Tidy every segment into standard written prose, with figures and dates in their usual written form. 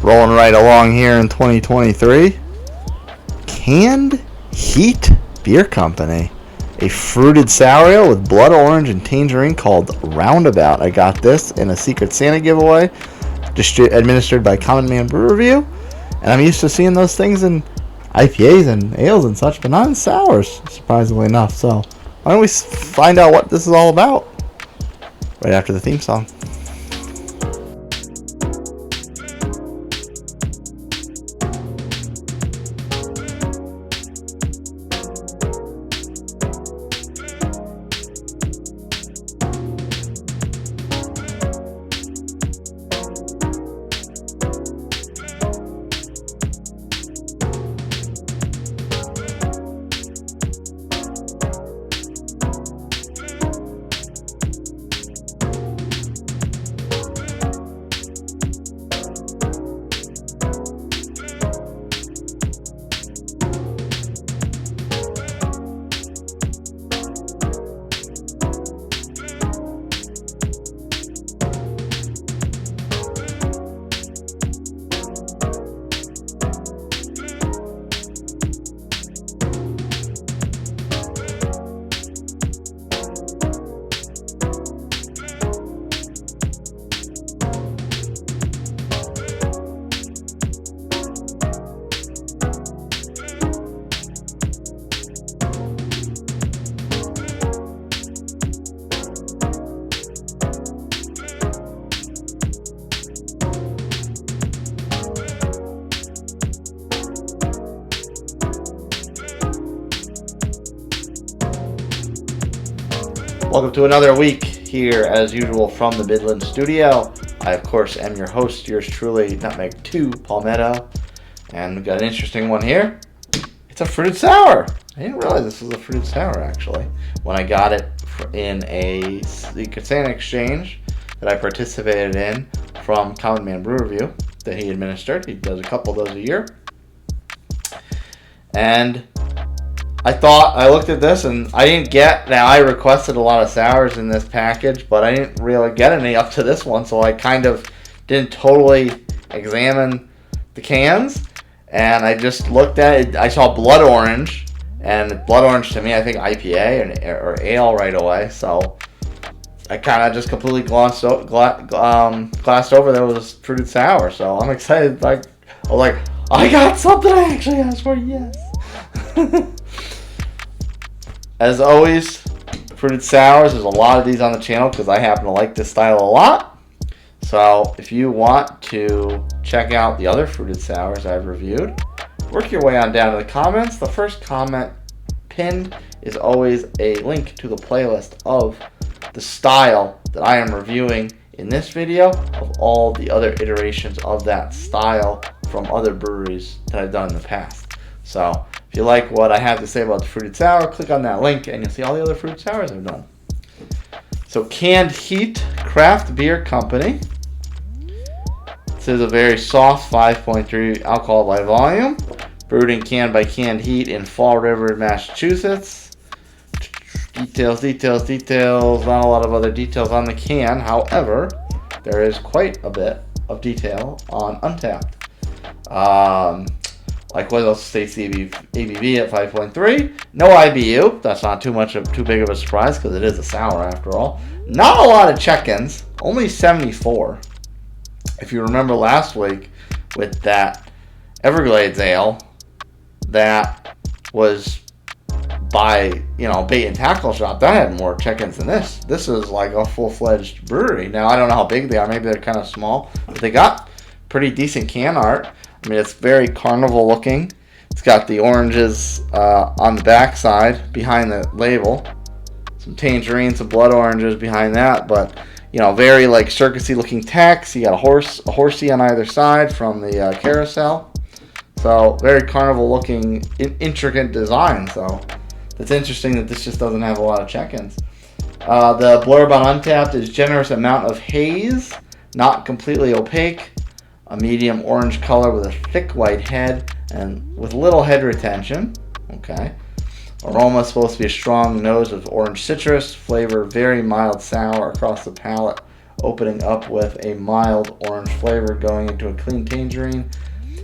Rolling right along here in 2023. Canned Heat Beer Company. A fruited sour ale with blood orange and tangerine called Roundabout. I got this in a Secret Santa giveaway, administered by Common Man Brew Review. And I'm used to seeing those things in IPAs and ales and such, but not in sours, surprisingly enough. So why don't we find out what this is all about right after the theme song. Welcome to another week here, as usual, from the Midland studio. I, of course, am your host, yours truly, Nutmeg 2, Palmetto. And we've got an interesting one here. It's a fruited sour. I didn't realize this was a fruited sour, actually, when I got it in a Secret Santa exchange that I participated in from Common Man Brew Review that he administered. He does a couple of those a year. And I looked at this and I requested a lot of sours in this package, but I didn't really get any up to this one, so I kind of didn't totally examine the cans, and I just looked at it. I saw blood orange, and blood orange to me, I think IPA or ale right away, so I kind of just completely glassed over that it was fruited sour, so I'm excited. I was like, I got something I actually asked for, yes. As always, fruited sours, there's a lot of these on the channel because I happen to like this style a lot. So if you want to check out the other fruited sours I've reviewed, work your way on down to the comments. The first comment pinned is always a link to the playlist of the style that I am reviewing in this video, of all the other iterations of that style from other breweries that I've done in the past. So if you like what I have to say about the fruited sour, click on that link and you'll see all the other fruited sours I've done. So Canned Heat Craft Beer Company. This is a very soft 5.3 alcohol by volume, brewed and canned by Canned Heat in Fall River, Massachusetts. Details. Not a lot of other details on the can. However, there is quite a bit of detail on Untapped. Likewise, also states the ABV at 5.3. No IBU. That's not too big of a surprise because it is a sour after all. Not a lot of check-ins. Only 74. If you remember last week with that Everglades ale that was by bait and tackle shop, that had more check-ins than this. This is like a full-fledged brewery. Now I don't know how big they are. Maybe they're kind of small, but they got pretty decent can art. I mean, it's very carnival looking. It's got the oranges on the back side behind the label. Some tangerine, some blood oranges behind that, but very like circusy looking text. You got a horsey on either side from the carousel. So very carnival looking, intricate design. So it's interesting that this just doesn't have a lot of check-ins. The blurb on Untapped is generous amount of haze, not completely opaque. A medium orange color with a thick white head and with little head retention. Okay. Aroma is supposed to be a strong nose of orange citrus. Flavor very mild sour across the palate Opening up with a mild orange flavor, going into a clean tangerine.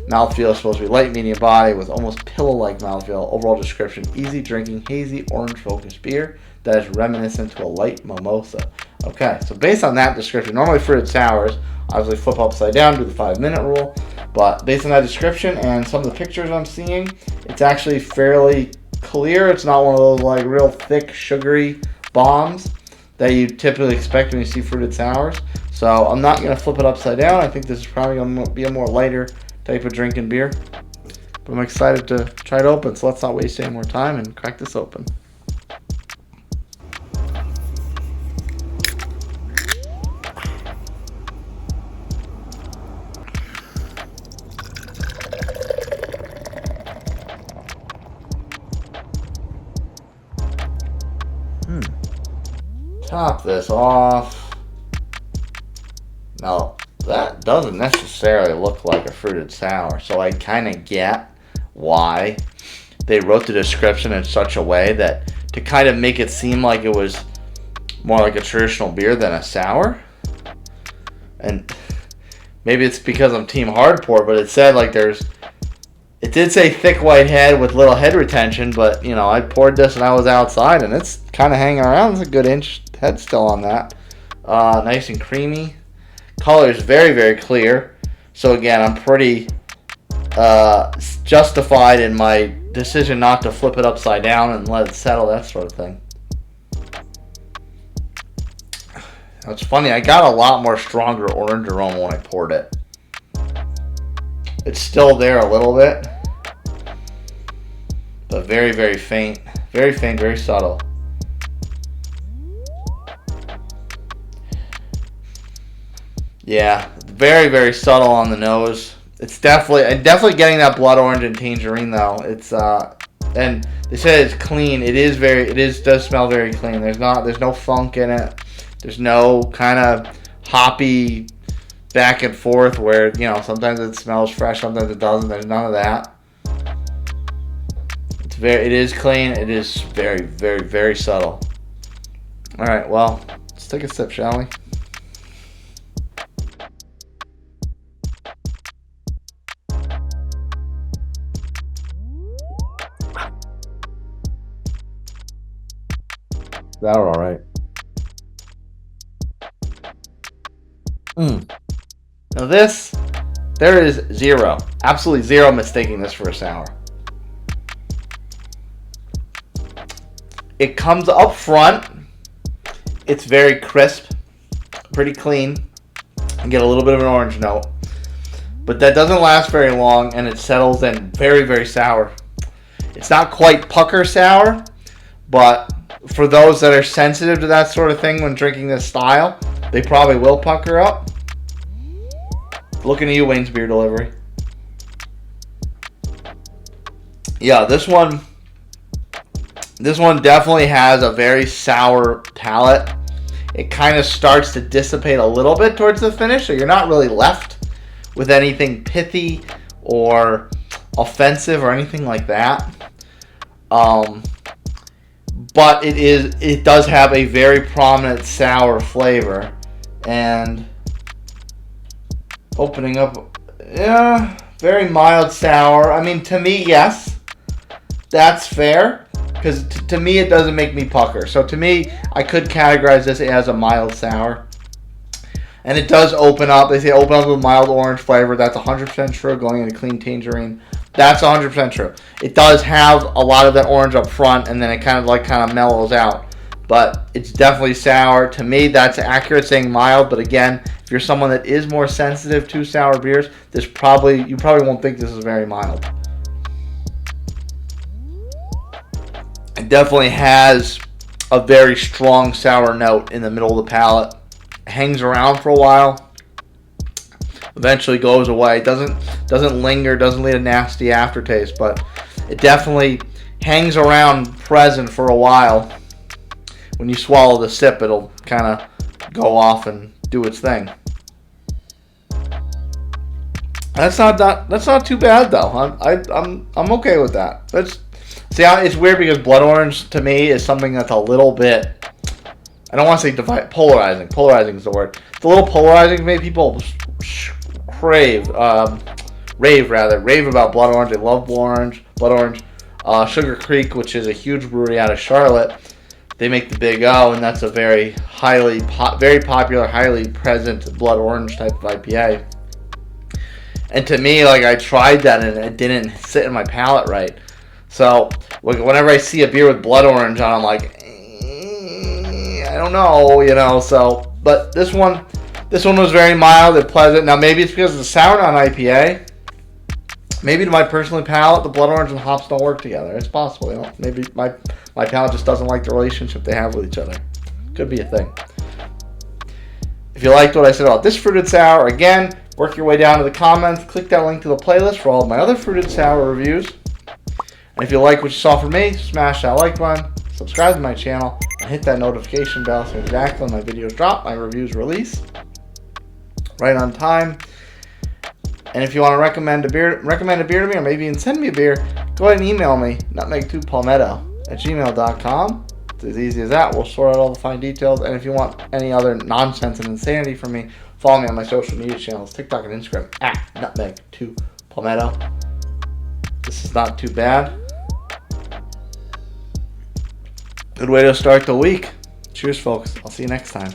Mouthfeel is supposed to be light, medium body with almost pillow-like mouthfeel. Overall description: easy drinking, hazy, orange-focused beer that is reminiscent to a light mimosa. Okay, so based on that description, normally fruited sours, obviously flip upside down, do the 5-minute rule. But based on that description and some of the pictures I'm seeing, it's actually fairly clear. It's not one of those like real thick, sugary bombs that you typically expect when you see fruited sours. So I'm not going to flip it upside down. I think this is probably going to be a more lighter type of drinking beer. But I'm excited to try it open, so let's not waste any more time and crack this open. Top this off. Now, that doesn't necessarily look like a fruited sour, so I kind of get why they wrote the description in such a way that to kind of make it seem like it was more like a traditional beer than a sour. And maybe it's because I'm team hard pour, but it said like it did say thick white head with little head retention, but you know, I poured this and I was outside and it's kind of hanging around. It's a good inch head still on that. Nice and creamy. Color is very, very clear. So again, I'm pretty justified in my decision not to flip it upside down and let it settle, that sort of thing. It's funny, I got a lot more stronger orange aroma when I poured it. It's still there a little bit, but very, very faint. Very faint, very subtle. Yeah, very, very subtle on the nose. It's definitely getting that blood orange and tangerine though. It's and they said it's clean. Does smell very clean. There's no funk in it. There's no kind of hoppy back and forth where, you know, sometimes it smells fresh, sometimes it doesn't. There's none of that. It is clean. It is very, very, very subtle. All right, well, let's take a sip, shall we? That were all right. Now there is absolutely zero mistaking this for a sour. It comes up front. It's very crisp, pretty clean. You get a little bit of an orange note. But that doesn't last very long, and it settles in very, very sour. It's not quite pucker sour, but for those that are sensitive to that sort of thing when drinking this style, they probably will pucker up. Looking at you, Wayne's Beer Delivery. Yeah, this one definitely has a very sour palate. It kind of starts to dissipate a little bit towards the finish, so you're not really left with anything pithy or offensive or anything like that. But it does have a very prominent sour flavor, and opening up, yeah, very mild sour. I mean, to me, yes, that's fair, because to me it doesn't make me pucker. So to me, I could categorize this as a mild sour. And it does open up. They say open up with mild orange flavor. That's 100% true. Going into clean tangerine, that's 100% true. It does have a lot of that orange up front, and then it kind of mellows out. But it's definitely sour. To me, that's accurate saying mild. But again, if you're someone that is more sensitive to sour beers, you probably won't think this is very mild. It definitely has a very strong sour note in the middle of the palate. Hangs around for a while, eventually goes away. Doesn't linger, doesn't leave a nasty aftertaste, but it definitely hangs around present for a while. When you swallow the sip, it'll kind of go off and do its thing. That's not too bad though. I'm okay with that. It's weird because blood orange to me is something that's a little bit, I don't want to say polarizing. Polarizing is the word. It's a little polarizing. Made people rave about blood orange. They love blood orange. Sugar Creek, which is a huge brewery out of Charlotte, they make the Big O, and that's a very very popular, highly present blood orange type of IPA. And to me, like, I tried that and it didn't sit in my palate right. So whenever I see a beer with blood orange on, I'm like, I don't know, you know. So, but this one was very mild and pleasant. Now maybe it's because of the sour on IPA. Maybe to my personal palate, the blood orange and hops don't work together. It's possible, you know. Maybe my palate just doesn't like the relationship they have with each other. Could be a thing. If you liked what I said about this fruited sour, again, work your way down to the comments. Click that link to the playlist for all of my other fruited sour reviews. And if you like what you saw from me, smash that like button, subscribe to my channel, and hit that notification bell so exactly when my videos drop, my reviews release right on time. And if you want to recommend a beer to me, or maybe even send me a beer, go ahead and email me, nutmeg2palmetto@gmail.com. It's as easy as that. We'll sort out all the fine details. And if you want any other nonsense and insanity from me, follow me on my social media channels, TikTok and Instagram, @nutmeg2palmetto. This is not too bad. Good way to start the week. Cheers, folks. I'll see you next time.